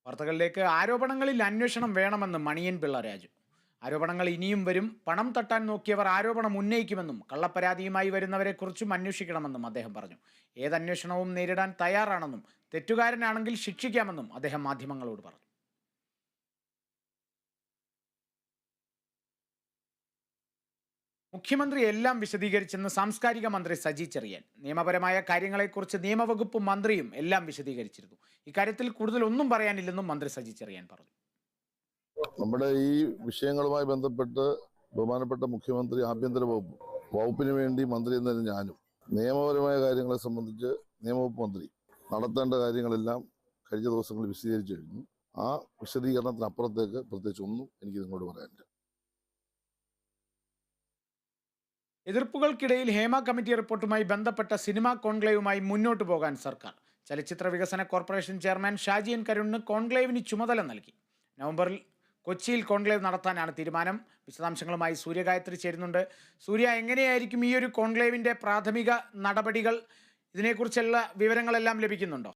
വാർത്തകളിലേക്ക്. ആരോപണങ്ങളിൽ അന്വേഷണം വേണമെന്ന് മണിയൻ പിള്ള രാജു. ആരോപണങ്ങൾ ഇനിയും വരും. പണം തട്ടാൻ നോക്കിയവർ ആരോപണം ഉന്നയിക്കുമെന്നും കള്ളപ്പരാതിയുമായി വരുന്നവരെക്കുറിച്ചും അന്വേഷിക്കണമെന്നും അദ്ദേഹം പറഞ്ഞു. ഏതന്വേഷണവും നേരിടാൻ തയ്യാറാണെന്നും തെറ്റുകാരനാണെങ്കിൽ ശിക്ഷിക്കാമെന്നും അദ്ദേഹം മാധ്യമങ്ങളോട് പറഞ്ഞു. മുഖ്യമന്ത്രി എല്ലാം വിശദീകരിച്ചെന്ന് സാംസ്കാരിക മന്ത്രി സജി ചെറിയാൻ. നിയമപരമായ കാര്യങ്ങളെക്കുറിച്ച് നിയമവകുപ്പ് മന്ത്രിയും എല്ലാം വിശദീകരിച്ചിരുന്നു. ഇക്കാര്യത്തിൽ കൂടുതൽ ഒന്നും പറയാനില്ലെന്നും മന്ത്രി സജി ചെറിയാൻ പറഞ്ഞു. നമ്മുടെ ഈ വിഷയങ്ങളുമായി ബന്ധപ്പെട്ട് ബഹുമാനപ്പെട്ട മുഖ്യമന്ത്രി ആഭ്യന്തര വകുപ്പിന് വേണ്ടി മന്ത്രി എന്ന ഞാനും നിയമപരമായ കാര്യങ്ങളെ സംബന്ധിച്ച് നിയമവകുപ്പ് മന്ത്രി നടത്തേണ്ട കാര്യങ്ങളെല്ലാം കഴിഞ്ഞ ദിവസങ്ങളിൽ വിശദീകരിച്ചു കഴിഞ്ഞു. ആ വിശദീകരണത്തിനപ്പുറത്തേക്ക് പ്രത്യേകിച്ച് ഒന്നും എനിക്ക് നിങ്ങളോട് പറയാനില്ല. എതിർപ്പുകൾക്കിടയിൽ ഹേമ കമ്മിറ്റി റിപ്പോർട്ടുമായി ബന്ധപ്പെട്ട സിനിമാ കോൺക്ലേവുമായി മുന്നോട്ടു പോകാൻ സർക്കാർ. ചലച്ചിത്ര വികസന കോർപ്പറേഷൻ ചെയർമാൻ ഷാജി എൻ കരുണിന് കോൺക്ലേവിന് ചുമതല നൽകി. നവംബറിൽ കൊച്ചിയിൽ കോൺക്ലേവ് നടത്താനാണ് തീരുമാനം. വിശദാംശങ്ങളുമായി സൂര്യഗായത്രി ചേരുന്നുണ്ട്. സൂര്യ, എങ്ങനെയായിരിക്കും ഈ ഒരു കോൺക്ലേവിൻ്റെ പ്രാഥമിക നടപടികൾ? ഇതിനെക്കുറിച്ചുള്ള വിവരങ്ങളെല്ലാം ലഭിക്കുന്നുണ്ടോ?